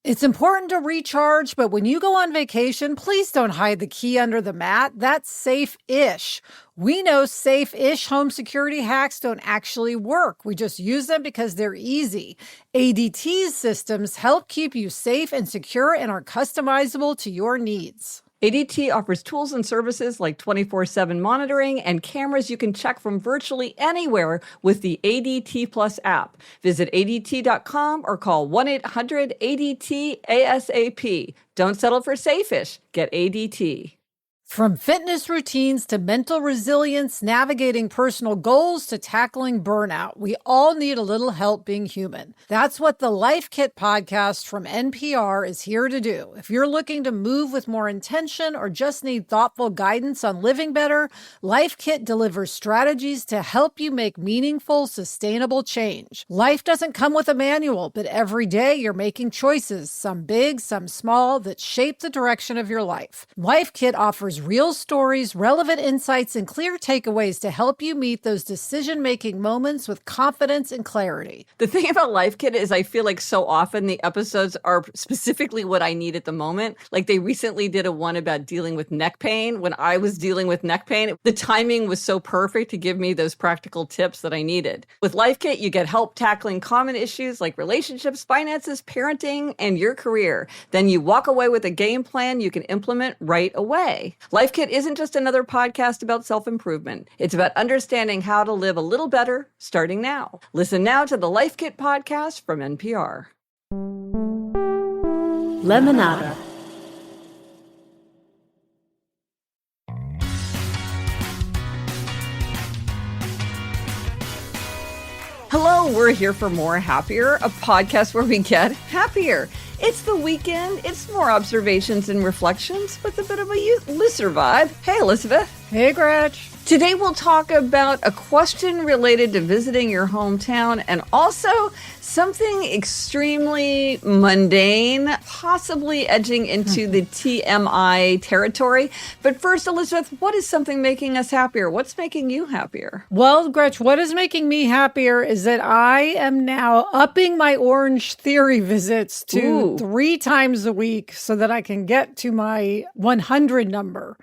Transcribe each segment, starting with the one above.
It's important to recharge, but when you go on vacation, please don't hide the key under the mat. That's safe-ish. We know safe-ish home security hacks don't actually work. We just use them because they're easy. ADT's systems help keep you safe and secure and are customizable to your needs. ADT offers tools and services like 24/7 monitoring and cameras you can check from virtually anywhere with the ADT Plus app. Visit ADT.com or call 1-800-ADT-ASAP. Don't settle for safe-ish. Get ADT. From fitness routines to mental resilience, navigating personal goals to tackling burnout, we all need a little help being human. That's what the LifeKit podcast from NPR is here to do. If you're looking to move with more intention or just need thoughtful guidance on living better, LifeKit delivers strategies to help you make meaningful, sustainable change. Life doesn't come with a manual, but every day you're making choices, some big, some small, that shape the direction of your life. LifeKit offers real stories, relevant insights, and clear takeaways to help you meet those decision-making moments with confidence and clarity. The thing about LifeKit is I feel like so often the episodes are specifically what I need at the moment. Like they recently did a one about dealing with neck pain. When I was dealing with neck pain, the timing was so perfect to give me those practical tips that I needed. With LifeKit, you get help tackling common issues like relationships, finances, parenting, and your career. Then you walk away with a game plan you can implement right away. LifeKit isn't just another podcast about self-improvement. It's about understanding how to live a little better starting now. Listen now to the LifeKit podcast from NPR. Lemonada. Hello, we're here for More Happier, a podcast where we get happier. It's the weekend. It's more observations and reflections with a bit of a looser vibe. Hey, Elizabeth. Hey, Gretch. Today we'll talk about a question related to visiting your hometown and also something extremely mundane, possibly edging into the TMI territory. But first, Elizabeth, what is something making us happier? What's making you happier? Well, Gretch, what is making me happier is that I am now upping my Orange Theory visits to 3 times a week so that I can get to my 100 number.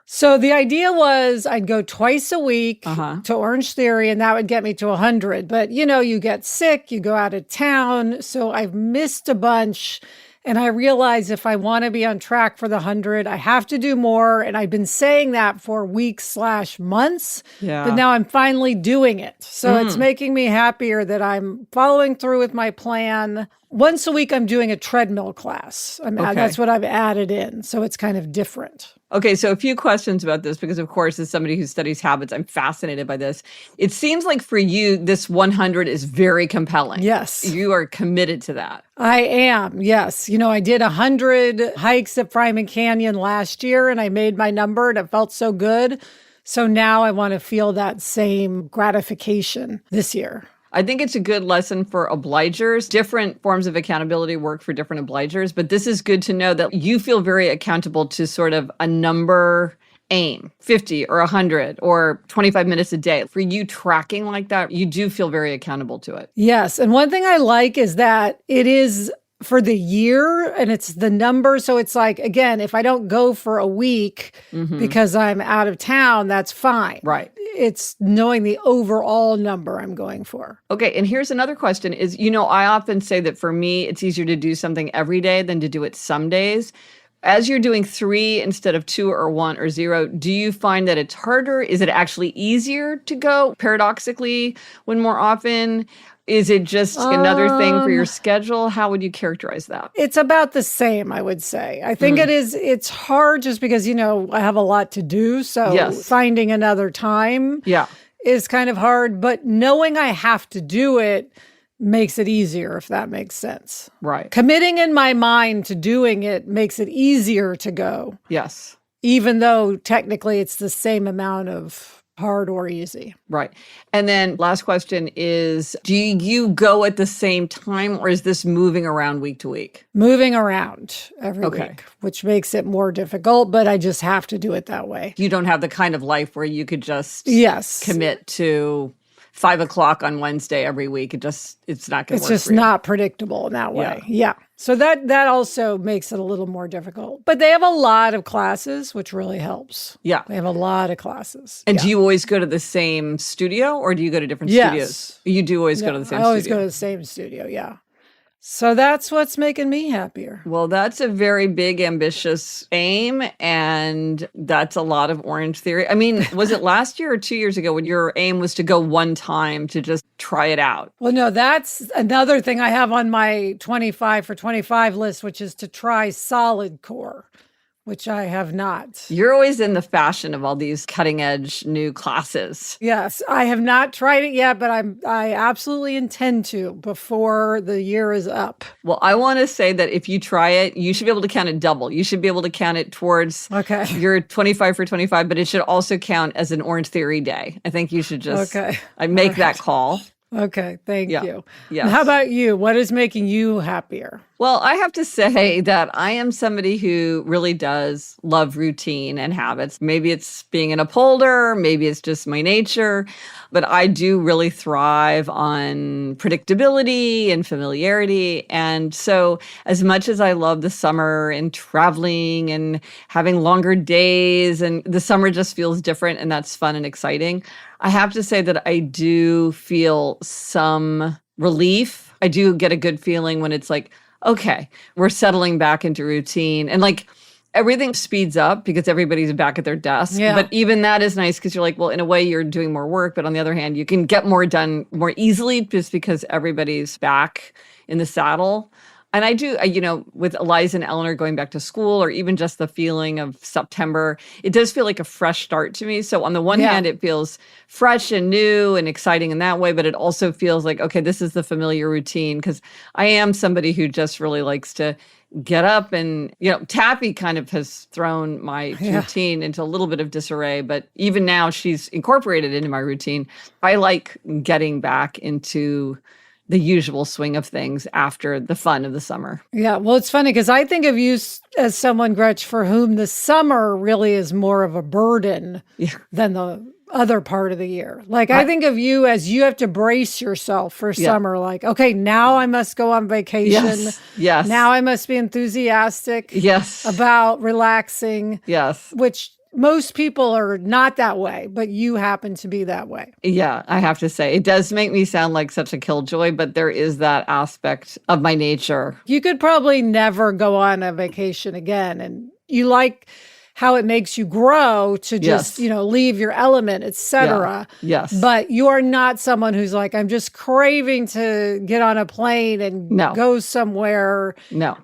So the idea was I'd go twice a week to Orange Theory, and that would get me to 100. But, you know, you get sick, you go out of town. So I've missed a bunch. And I realize if I want to be on track for the 100, I have to do more. And I've been saying that for weeks/months. But now I'm finally doing it. So it's making me happier that I'm following through with my plan. Once a week, I'm doing a treadmill class. That's what I've added in. So it's kind of different. Okay, so a few questions about this, because of course, as somebody who studies habits, I'm fascinated by this. It seems like for you, this 100 is very compelling. Yes. You are committed to that. I am, yes. You know, I did 100 hikes at Fryman Canyon last year, and I made my number, and it felt so good. So now I want to feel that same gratification this year. I think it's a good lesson for obligers. Different forms of accountability work for different obligers, but this is good to know that you feel very accountable to sort of a number aim, 50 or 100 or 25 minutes a day. For you tracking like that, you do feel very accountable to it. Yes. And one thing I like is that it is for the year and it's the number. So it's like, again, if I don't go for a week because I'm out of town, that's fine. Right. It's knowing the overall number I'm going for. Okay. And here's another question is, you know, I often say that for me, it's easier to do something every day than to do it some days. As you're doing 3 instead of 2 or 1 or 0, do you find that it's harder? Is it actually easier to go paradoxically when more often? Is it just another thing for your schedule? How would you characterize that? It's about the same, I would say. I think it's hard just because, you know, I have a lot to do. So finding another time is kind of hard. But knowing I have to do it makes it easier, if that makes sense. Right. Committing in my mind to doing it makes it easier to go. Yes. Even though technically it's the same amount of hard or easy. Right. And then last question is, do you go at the same time or is this moving around week to week? Moving around every week, which makes it more difficult, but I just have to do it that way. You don't have the kind of life where you could just commit to 5 o'clock on Wednesday every week. It's not going to work. It's just not predictable in that way. Yeah. So that also makes it a little more difficult. But they have a lot of classes, which really helps. Yeah. They have a lot of classes. And do you always go to the same studio or do you go to different studios? You do always go to the same studio? I always go to the same studio, yeah. So that's what's making me happier. Well, that's a very big, ambitious aim, and that's a lot of Orange Theory. I mean, was it last year or 2 years ago when your aim was to go one time to just try it out? Well, no, that's another thing I have on my 25 for 25 list, which is to try solid core, which I have not. You're always in the fashion of all these cutting edge new classes. Yes, I have not tried it yet, but I absolutely intend to before the year is up. Well, I want to say that if you try it, you should be able to count it double. You should be able to count it towards your 25 for 25, but it should also count as an Orange Theory day. I think you should just I make that call. Okay, thank you. Yes. How about you? What is making you happier? Well, I have to say that I am somebody who really does love routine and habits. Maybe it's being an upholder, maybe it's just my nature, but I do really thrive on predictability and familiarity. And so as much as I love the summer and traveling and having longer days, and the summer just feels different and that's fun and exciting, I have to say that I do feel some relief. I do get a good feeling when it's like, okay, we're settling back into routine. And like everything speeds up because everybody's back at their desk. Yeah. But even that is nice because you're like, well, in a way you're doing more work. But on the other hand, you can get more done more easily just because everybody's back in the saddle. And I do, with Eliza and Eleanor going back to school, or even just the feeling of September, it does feel like a fresh start to me. So on the one hand, it feels fresh and new and exciting in that way, but it also feels like, okay, this is the familiar routine, because I am somebody who just really likes to get up and, Taffy kind of has thrown my routine into a little bit of disarray, but even now she's incorporated into my routine. I like getting back into the usual swing of things after the fun of the summer. Yeah, well, it's funny because I think of you as someone, Gretch, for whom the summer really is more of a burden than the other part of the year. Like, I think of you as you have to brace yourself for summer. Like, okay, now I must go on vacation. Yes. Now I must be enthusiastic. About relaxing. Which most people are not that way, but you happen to be that way. Yeah, I have to say, it does make me sound like such a killjoy, but there is that aspect of my nature. You could probably never go on a vacation again. And you like how it makes you grow to just, leave your element, etc. Yes. But you are not someone who's like, I'm just craving to get on a plane and go somewhere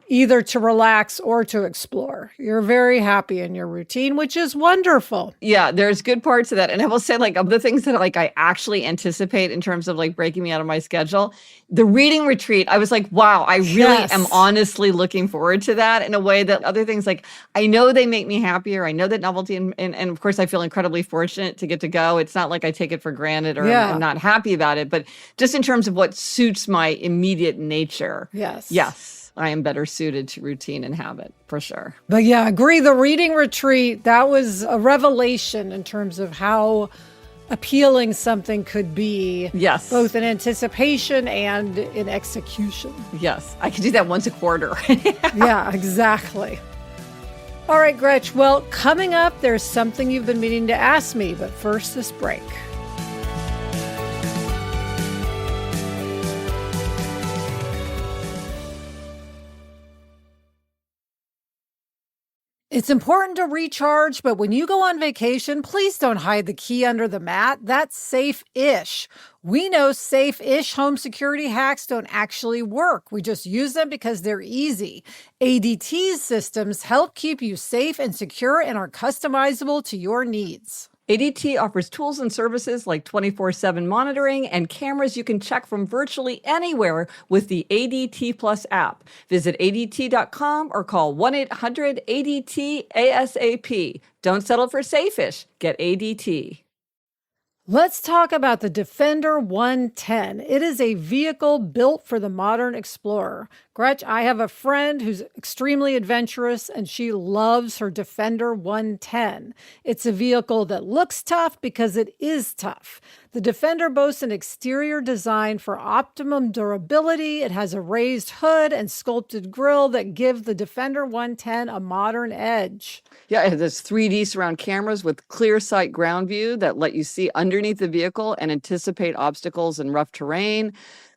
either to relax or to explore. You're very happy in your routine, which is wonderful. Yeah, there's good parts of that. And I will say, like, of the things that I actually anticipate in terms of like breaking me out of my schedule, the reading retreat, I was like, wow, I really am honestly looking forward to that in a way that other things, like, I know they make me happier. I know that Novelty, and of course, I feel incredibly fortunate to get to go. It's not like I take it for granted or I'm not happy about it, but just in terms of what suits my immediate nature. Yes, I am better suited to routine and habit, for sure. But yeah, I agree. The reading retreat, that was a revelation in terms of how appealing something could be. Both in anticipation and in execution. Yes, I could do that once a quarter. Yeah, exactly. All right, Gretch. Well, coming up, there's something you've been meaning to ask me, but first, this break. It's important to recharge, but when you go on vacation, please don't hide the key under the mat. That's safe-ish. We know safe-ish home security hacks don't actually work. We just use them because they're easy. ADT's systems help keep you safe and secure and are customizable to your needs. ADT offers tools and services like 24/7 monitoring and cameras you can check from virtually anywhere with the ADT Plus app. Visit ADT.com or call 1-800-ADT-ASAP. Don't settle for safe-ish. Get ADT. Let's talk about the Defender 110. It is a vehicle built for the modern explorer. Gretch, I have a friend who's extremely adventurous and she loves her Defender 110. It's a vehicle that looks tough because it is tough. The Defender boasts an exterior design for optimum durability. It has a raised hood and sculpted grille that give the Defender 110 a modern edge. Yeah, it has 3D surround cameras with clear sight ground view that let you see underneath the vehicle and anticipate obstacles in rough terrain.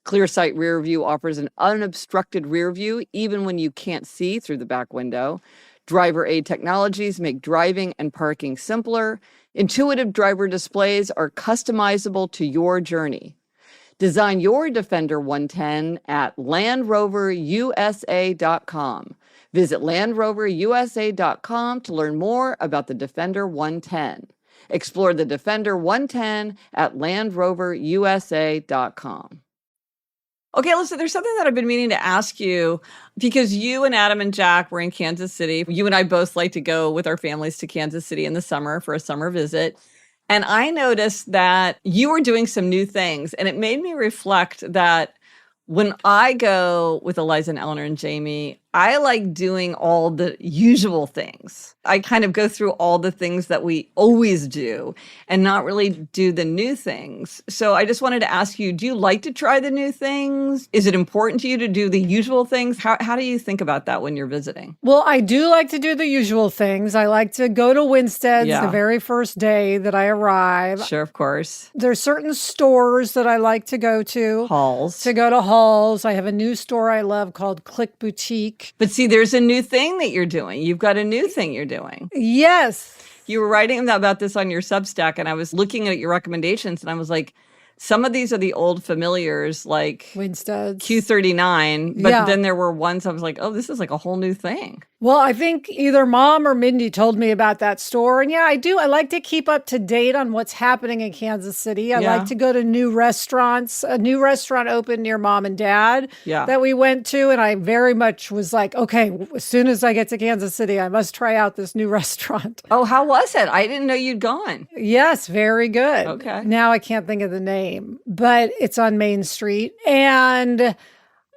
Clear sight rear view offers an unobstructed rear view even when you can't see through the back window. Driver aid technologies make driving and parking simpler. Intuitive driver displays are customizable to your journey. Design your Defender 110 at LandRoverUSA.com. Visit LandRoverUSA.com to learn more about the Defender 110. Explore the Defender 110 at LandRoverUSA.com. Okay, Alyssa, there's something that I've been meaning to ask you because you and Adam and Jack were in Kansas City. You and I both like to go with our families to Kansas City in the summer for a summer visit. And I noticed that you were doing some new things, and it made me reflect that when I go with Eliza and Eleanor and Jamie, I like doing all the usual things. I kind of go through all the things that we always do and not really do the new things. So I just wanted to ask you, do you like to try the new things? Is it important to you to do the usual things? How do you think about that when you're visiting? Well, I do like to do the usual things. I like to go to Winstead's the very first day that I arrive. Sure, of course. There's certain stores that I like to go to. Halls. To go to Halls. I have a new store I love called Click Boutique. But see, there's a new thing that you're doing. You've got a new thing you're doing. Yes. You were writing about this on your Substack, and I was looking at your recommendations, and I was like, some of these are the old familiars, like Winstead's, Q39. But then there were ones I was like, oh, this is like a whole new thing. Well, I think either Mom or Mindy told me about that store. And yeah, I do. I like to keep up to date on what's happening in Kansas City. I like to go to new restaurants. A new restaurant opened near Mom and Dad that we went to. And I very much was like, okay, as soon as I get to Kansas City, I must try out this new restaurant. Oh, how was it? I didn't know you'd gone. Yes, very good. Okay. Now I can't think of the name, but it's on Main Street. And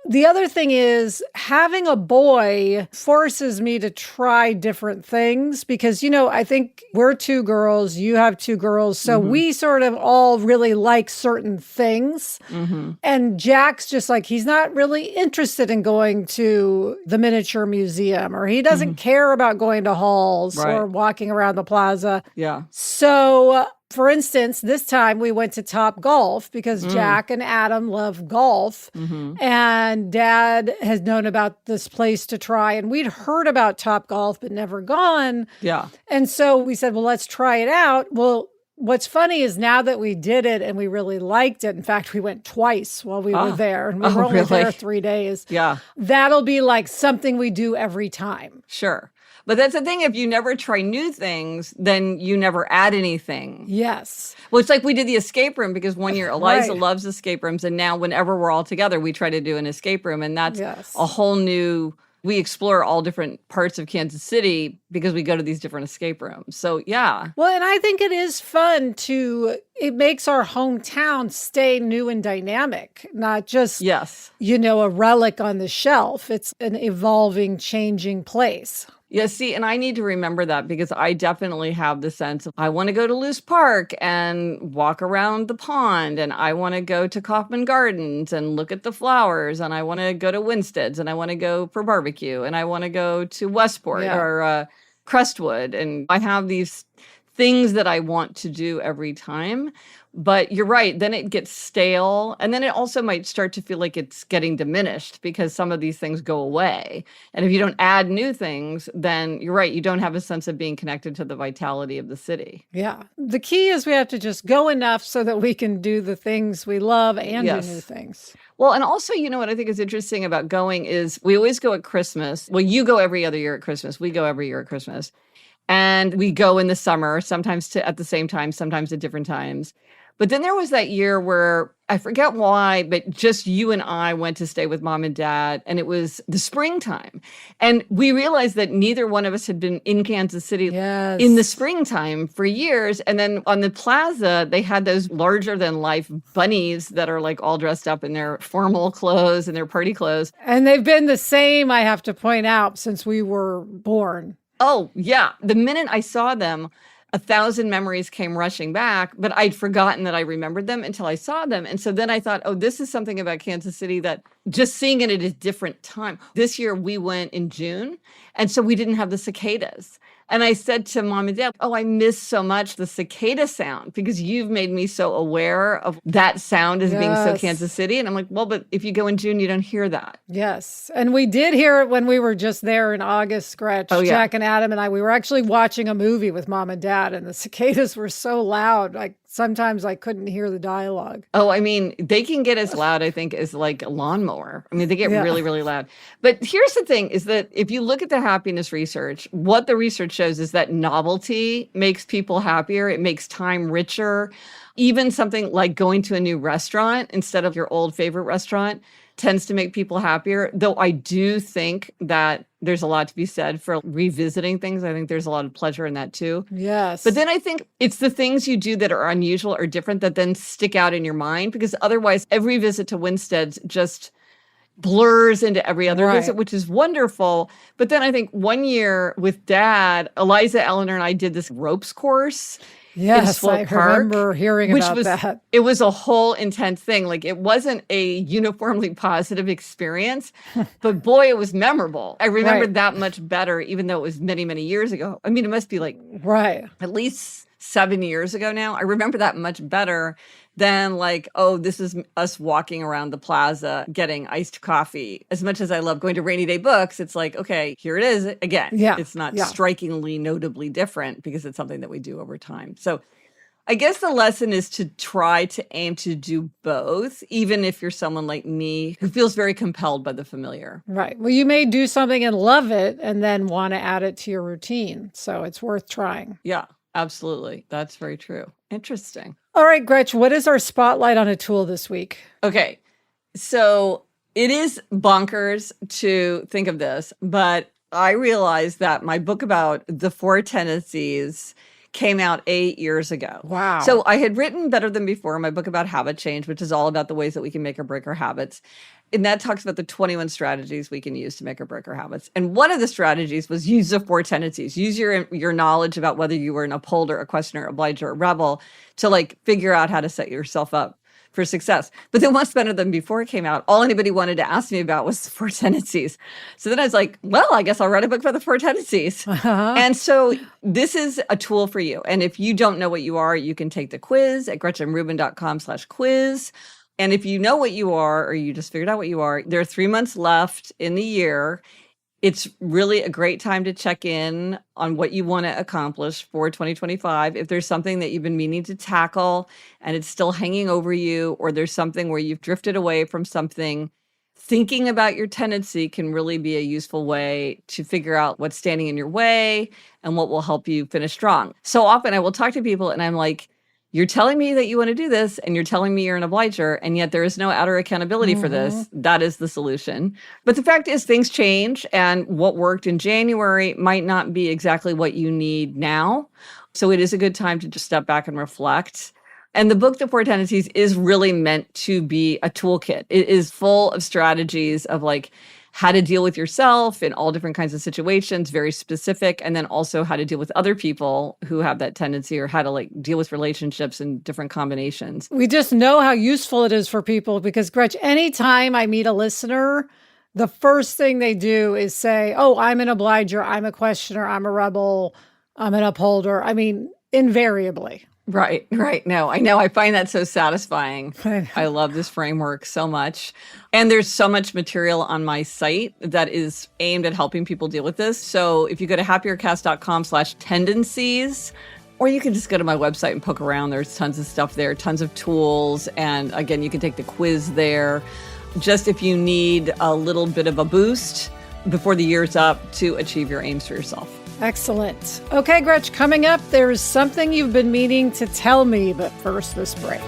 the other thing is having a boy forces me to try different things because, you know, I think we're two girls, you have two girls. So we sort of all really like certain things. And Jack's just like, he's not really interested in going to the miniature museum or he doesn't care about going to Halls or walking around the plaza. Yeah. So for instance, this time we went to Top Golf because Jack and Adam love golf. And Dad has known about this place to try. And we'd heard about Top Golf, but never gone. Yeah. And so we said, well, let's try it out. Well, what's funny is now that we did it and we really liked it. In fact, we went twice while we were there. And we were only there 3 days. Yeah. That'll be like something we do every time. Sure. But that's the thing. If you never try new things, then you never add anything. Yes. Well, it's like we did the escape room because one year Eliza loves escape rooms. And now whenever we're all together, we try to do an escape room. And that's a whole new, we explore all different parts of Kansas City because we go to these different escape rooms. So, yeah. Well, and I think it is fun it makes our hometown stay new and dynamic, not just, you know, a relic on the shelf. It's an evolving, changing place. Yeah, see, and I need to remember that because I definitely have the sense of I want to go to Luce Park and walk around the pond, and I want to go to Kaufman Gardens and look at the flowers, and I want to go to Winstead's, and I want to go for barbecue, and I want to go to Westport or Crestwood, and I have these things that I want to do every time. But you're right, then it gets stale. And then it also might start to feel like it's getting diminished because some of these things go away. And if you don't add new things, then you're right, you don't have a sense of being connected to the vitality of the city. Yeah. The key is we have to just go enough so that we can do the things we love and do new things. Well, and also, you know what I think is interesting about going is we always go at Christmas. Well, you go every other year at Christmas. We go every year at Christmas. And we go in the summer, sometimes at the same time, sometimes at different times. But then there was that year where I forget why, but just you and I went to stay with mom and dad, and it was the springtime. And we realized that neither one of us had been in Kansas City in the springtime for years. And then on the plaza, they had those larger than life bunnies that are like all dressed up in their formal clothes and their party clothes. And they've been the same, I have to point out, since we were born. Oh, yeah. The minute I saw them, 1,000 memories came rushing back, but I'd forgotten that I remembered them until I saw them. And so then I thought, oh, this is something about Kansas City that just seeing it at a different time. This year we went in June, and so we didn't have the cicadas. And I said to mom and dad, oh, I miss so much the cicada sound because you've made me so aware of that sound as being so Kansas City. And I'm like, well, but if you go in June, you don't hear that. Yes. And we did hear it when we were just there in August, Gretch. Oh, yeah. Jack and Adam and I, we were actually watching a movie with mom and dad, and the cicadas were so loud. Like sometimes I couldn't hear the dialogue. Oh, I mean, they can get as loud, I think, as like a lawnmower. I mean, they get really, really loud. But here's the thing is that if you look at the happiness research, what the research shows is that novelty makes people happier. It makes time richer. Even something like going to a new restaurant instead of your old favorite restaurant tends to make people happier. Though I do think that there's a lot to be said for revisiting things. I think there's a lot of pleasure in that too. Yes. But then I think it's the things you do that are unusual or different that then stick out in your mind, because otherwise every visit to Winstead's just blurs into every other visit, which is wonderful. But then I think one year with Dad, Eliza, Eleanor, and I did this ropes course. Yes, I remember hearing about that. It was a whole intense thing. Like, it wasn't a uniformly positive experience, but boy, it was memorable. I remember that much better, even though it was many, many years ago. I mean, it must be like at least 7 years ago now. I remember that much better than like, oh, this is us walking around the plaza getting iced coffee. As much as I love going to Rainy Day Books, it's like, okay, here it is again. Yeah. It's not strikingly, notably different because it's something that we do over time. So I guess the lesson is to try to aim to do both, even if you're someone like me who feels very compelled by the familiar. Right. Well, you may do something and love it and then want to add it to your routine. So it's worth trying. Yeah, absolutely. That's very true. Interesting. All right, Gretch, what is our spotlight on a tool this week? Okay, so it is bonkers to think of this, but I realized that my book about the 4 tendencies came out 8 years ago. Wow. So I had written Better Than Before, my book about habit change, which is all about the ways that we can make or break our habits. And that talks about the 21 strategies we can use to make or break our habits. And one of the strategies was use the 4 tendencies. Use your knowledge about whether you were an upholder, a questioner, obliger, or rebel to like figure out how to set yourself up for success. But then once Better Than Before came out, all anybody wanted to ask me about was the 4 tendencies. So then I was like, well, I guess I'll write a book about the 4 tendencies. And so this is a tool for you. And if you don't know what you are, you can take the quiz at GretchenRubin.com/quiz. And if you know what you are, or you just figured out what you are, there are 3 months left in the year. It's really a great time to check in on what you want to accomplish for 2025. If there's something that you've been meaning to tackle and it's still hanging over you, or there's something where you've drifted away from something, thinking about your tendency can really be a useful way to figure out what's standing in your way and what will help you finish strong. So often I will talk to people and I'm like, you're telling me that you want to do this and you're telling me you're an obliger, and yet there is no outer accountability for this. That is the solution. But the fact is things change, and what worked in January might not be exactly what you need now. So it is a good time to just step back and reflect. And the book, The 4 Tendencies, is really meant to be a toolkit. It is full of strategies of like how to deal with yourself in all different kinds of situations, very specific, and then also how to deal with other people who have that tendency, or how to like deal with relationships in different combinations. We just know how useful it is for people because, Gretch, anytime I meet a listener, the first thing they do is say, oh, I'm an obliger, I'm a questioner, I'm a rebel, I'm an upholder. I mean, invariably. Right. No, I know. I find that so satisfying. I love this framework so much. And there's so much material on my site that is aimed at helping people deal with this. So if you go to happiercast.com/tendencies, or you can just go to my website and poke around. There's tons of stuff there, tons of tools. And again, you can take the quiz there. Just if you need a little bit of a boost before the year's up to achieve your aims for yourself. Excellent. Okay, Gretch, coming up, there is something you've been meaning to tell me, but first, this break.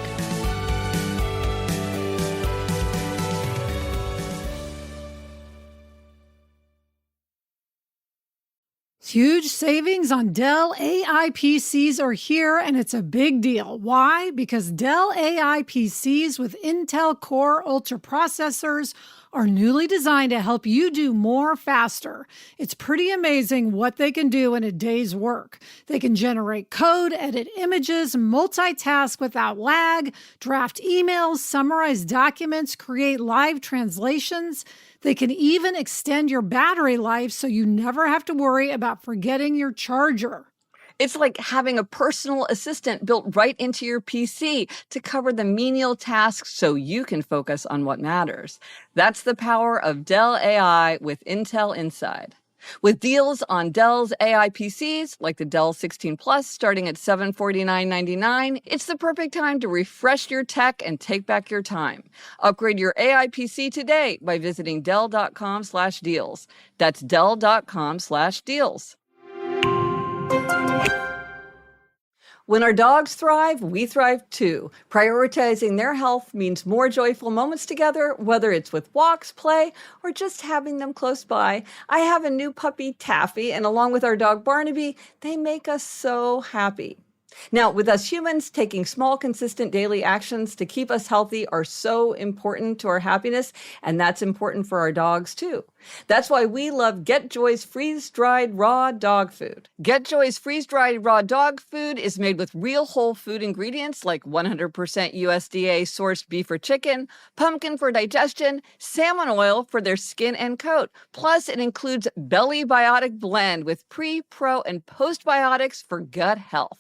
Huge savings on Dell AI PCs are here, and it's a big deal. Why? Because Dell AI PCs with Intel Core Ultra processors are newly designed to help you do more faster. It's pretty amazing what they can do in a day's work. They can generate code, edit images, multitask without lag, draft emails, summarize documents, create live translations. They can even extend your battery life so you never have to worry about forgetting your charger. It's like having a personal assistant built right into your PC to cover the menial tasks so you can focus on what matters. That's the power of Dell AI with Intel inside. With deals on Dell's AI PCs, like the Dell 16 Plus starting at $749.99, it's the perfect time to refresh your tech and take back your time. Upgrade your AI PC today by visiting Dell.com/deals. That's Dell.com/deals. When our dogs thrive, we thrive too. Prioritizing their health means more joyful moments together, whether it's with walks, play, or just having them close by. I have a new puppy, Taffy, and along with our dog, Barnaby, they make us so happy. Now, with us humans, taking small, consistent daily actions to keep us healthy are so important to our happiness, and that's important for our dogs too. That's why we love Get Joy's freeze-dried raw dog food. Get Joy's freeze-dried raw dog food is made with real whole food ingredients like 100% USDA-sourced beef or chicken, pumpkin for digestion, salmon oil for their skin and coat. Plus, it includes Belly Biotic Blend with pre, pro, and postbiotics for gut health.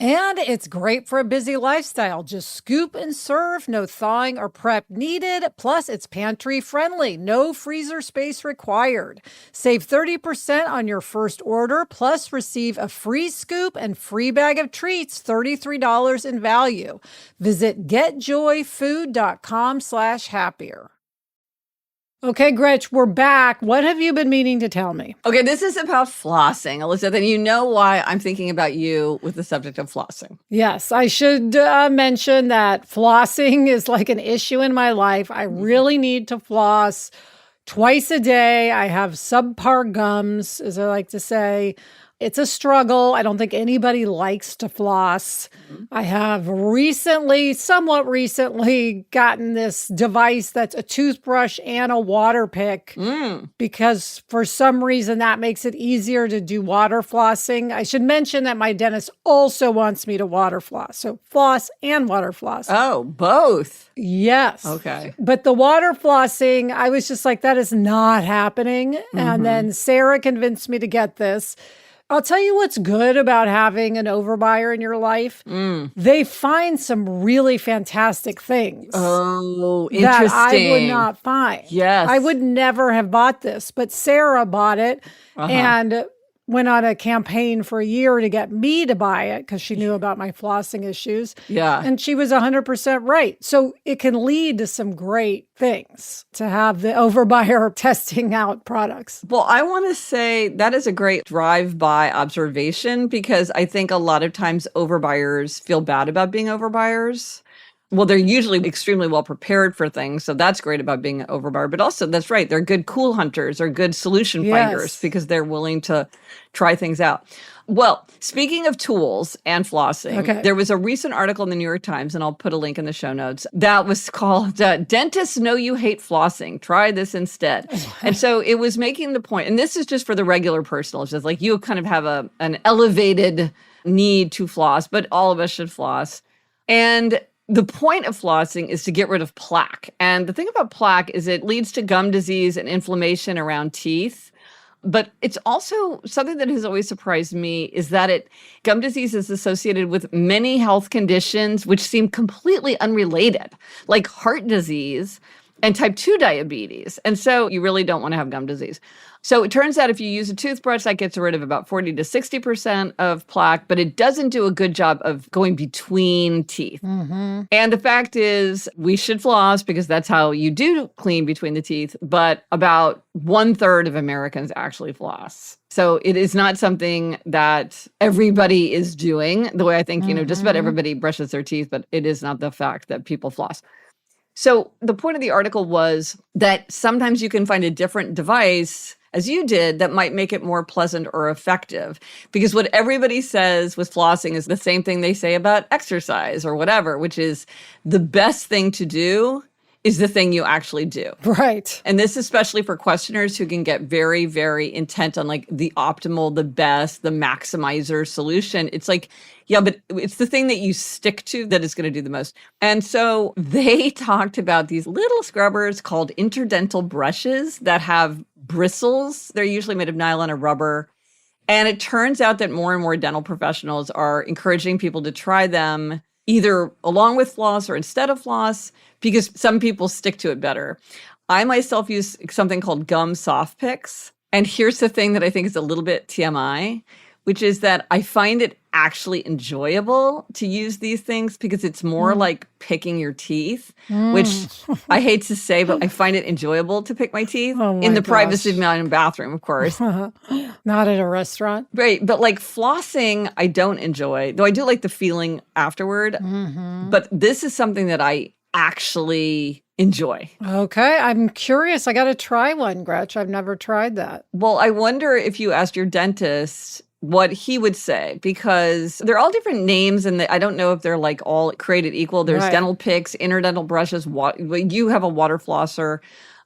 And it's great for a busy lifestyle. Just scoop and serve, no thawing or prep needed. Plus, it's pantry friendly, no freezer space required. Save 30% on your first order, plus receive a free scoop and free bag of treats, $33 in value. Visit getjoyfood.com/happier. Okay, Gretch, we're back. What have you been meaning to tell me? Okay, this is about flossing, Elizabeth, and you know why I'm thinking about you with the subject of flossing. Yes, I should mention that flossing is like an issue in my life. I really need to floss twice a day. I have subpar gums, as I like to say. It's a struggle. I don't think anybody likes to floss. I have somewhat recently, gotten this device that's a toothbrush and a water pick because for some reason that makes it easier to do water flossing. I should mention that my dentist also wants me to water floss. So floss and water floss. Oh, both. Yes. Okay. But the water flossing, I was just like, that is not happening. And then Sarah convinced me to get this. I'll tell you what's good about having an overbuyer in your life. They find some really fantastic things. Oh, interesting. That I would not find. Yes. I would never have bought this, but Sarah bought it and went on a campaign for a year to get me to buy it because she knew about my flossing issues. Yeah. And she was 100% right. So it can lead to some great things to have the overbuyer testing out products. Well, I want to say that is a great drive-by observation because I think a lot of times overbuyers feel bad about being overbuyers. Well, they're usually extremely well prepared for things. So that's great about being an overbuyer. But also, that's right. They're good cool hunters or good solution finders because they're willing to try things out. Well, speaking of tools and flossing, there was a recent article in the New York Times, and I'll put a link in the show notes, that was called Dentists Know You Hate Flossing. Try this instead. And so it was making the point, and this is just for the regular person. It's just like you kind of have an elevated need to floss, but all of us should floss. And the point of flossing is to get rid of plaque. And the thing about plaque is it leads to gum disease and inflammation around teeth. But it's also something that has always surprised me is that gum disease is associated with many health conditions which seem completely unrelated, like heart disease and type 2 diabetes. And so you really don't want to have gum disease. So it turns out if you use a toothbrush, that gets rid of about 40 to 60% of plaque, but it doesn't do a good job of going between teeth. Mm-hmm. And the fact is, we should floss because that's how you do clean between the teeth, but about 1/3 of Americans actually floss. So it is not something that everybody is doing the way I think, just about everybody brushes their teeth, but it is not the fact that people floss. So the point of the article was that sometimes you can find a different device, as you did, that might make it more pleasant or effective. Because what everybody says with flossing is the same thing they say about exercise or whatever, which is the best thing to do is the thing you actually do. Right. And this especially for questioners who can get very, very intent on like the optimal, the best, the maximizer solution. It's like, yeah, but it's the thing that you stick to that is going to do the most. And so they talked about these little scrubbers called interdental brushes that have bristles. They're usually made of nylon or rubber. And it turns out that more and more dental professionals are encouraging people to try them either along with floss or instead of floss, because some people stick to it better. I myself use something called gum soft picks. And here's the thing that I think is a little bit TMI, which is that I find it actually enjoyable to use these things because it's more like picking your teeth, which I hate to say, but I find it enjoyable to pick my teeth in the privacy of my own bathroom, of course. Not at a restaurant. Right. But like flossing, I don't enjoy, though I do like the feeling afterward. Mm-hmm. But this is something that I actually enjoy. Okay. I'm curious. I got to try one, Gretch. I've never tried that. Well, I wonder if you asked your dentist what he would say, because they're all different names and I don't know if they're like all created equal. There's dental picks, interdental brushes. You have a water flosser.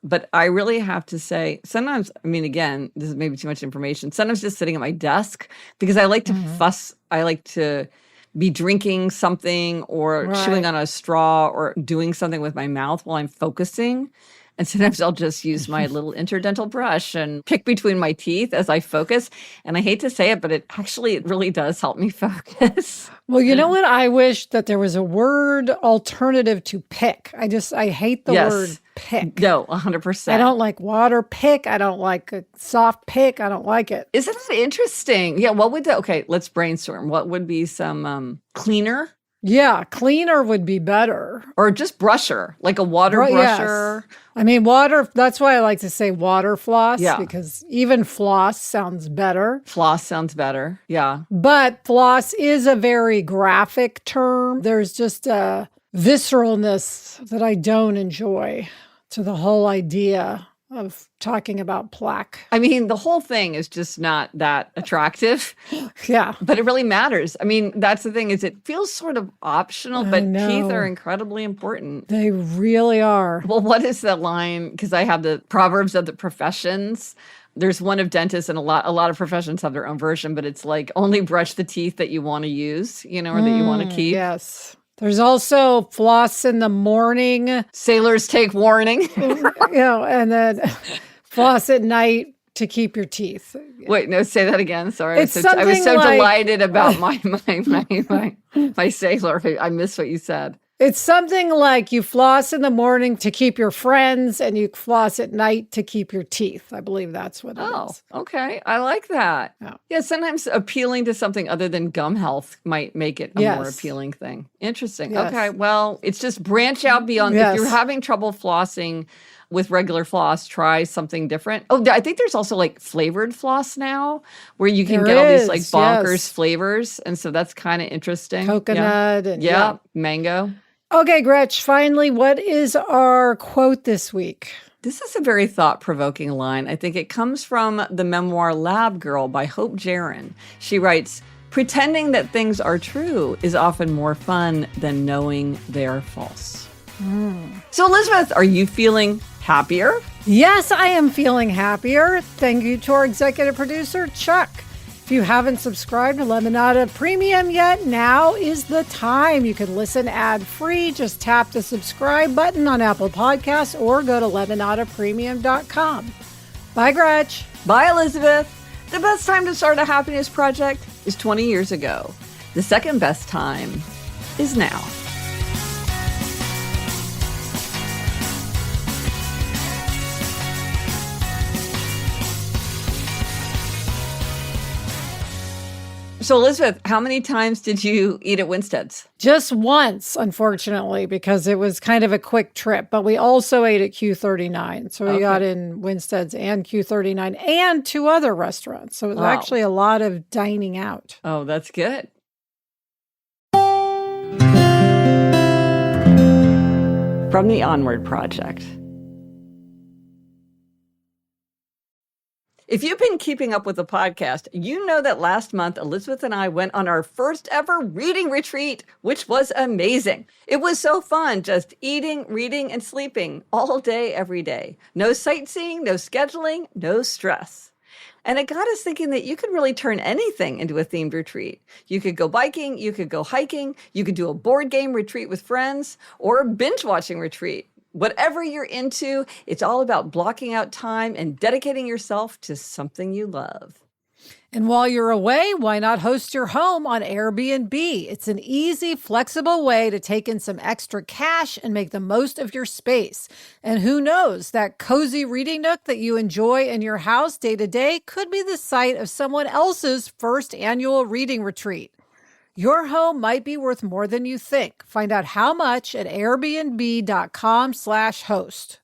But I really have to say, sometimes, I mean, again, this is maybe too much information. Sometimes just sitting at my desk because I like to fuss. I like to be drinking something or chewing on a straw or doing something with my mouth while I'm focusing. And sometimes I'll just use my little interdental brush and pick between my teeth as I focus. And I hate to say it, but it really does help me focus. Well, you know what? I wish that there was a word alternative to pick. I hate the word pick. No, 100%. I don't like water pick. I don't like a soft pick. I don't like it. Isn't that interesting? Yeah. Okay, let's brainstorm. What would be some cleaner? Yeah, cleaner would be better. Or just brusher, like a water brusher. Yes. I mean, water, that's why I like to say water floss, Yeah. because even floss sounds better. Floss sounds better, yeah. But floss is a very graphic term. There's just a visceralness that I don't enjoy to the whole idea of talking about plaque. I mean, the whole thing is just not that attractive. Yeah. But it really matters. I mean, that's the thing is it feels sort of optional, but teeth are incredibly important. They really are. Well, what is that line? Because I have the Proverbs of the Professions. There's one of dentists and a lot of professions have their own version, but it's like only brush the teeth that you want to use, or that you want to keep. Yes. There's also floss in the morning. Sailors take warning. And then floss at night to keep your teeth. Wait, no, say that again. Sorry. I was so delighted about my sailor. I missed what you said. It's something like you floss in the morning to keep your friends and you floss at night to keep your teeth. I believe that's what it is. Oh, okay. I like that. Yeah, sometimes appealing to something other than gum health might make it a more appealing thing. Interesting. Yes. Okay, well, it's just branch out beyond. If you're having trouble flossing with regular floss, try something different. Oh, I think there's also like flavored floss now where you can get all these like bonkers flavors. And so that's kind of interesting. Coconut and mango. Okay, Gretch, finally, what is our quote this week? This is a very thought-provoking line. I think it comes from the memoir Lab Girl by Hope Jaron. She writes, "Pretending that things are true is often more fun than knowing they're false." So, Elizabeth, are you feeling happier? Yes, I am feeling happier. Thank you to our executive producer, Chuck. If you haven't subscribed to Lemonada Premium yet, now is the time. You can listen ad-free. Just tap the subscribe button on Apple Podcasts or go to lemonadapremium.com. Bye, Gretch. Bye, Elizabeth. The best time to start a happiness project is 20 years ago. The second best time is now. So, Elizabeth, how many times did you eat at Winstead's? Just once, unfortunately, because it was kind of a quick trip. But we also ate at Q39. So we got in Winstead's and Q39 and 2 other restaurants. So it was actually a lot of dining out. Oh, that's good. From the Onward Project. If you've been keeping up with the podcast, you know that last month, Elizabeth and I went on our first ever reading retreat, which was amazing. It was so fun, just eating, reading, and sleeping all day, every day. No sightseeing, no scheduling, no stress. And it got us thinking that you could really turn anything into a themed retreat. You could go biking, you could go hiking, you could do a board game retreat with friends, or a binge watching retreat. Whatever you're into, it's all about blocking out time and dedicating yourself to something you love. And while you're away, why not host your home on Airbnb? It's an easy, flexible way to take in some extra cash and make the most of your space. And who knows, that cozy reading nook that you enjoy in your house day to day could be the site of someone else's first annual reading retreat. Your home might be worth more than you think. Find out how much at airbnb.com/host.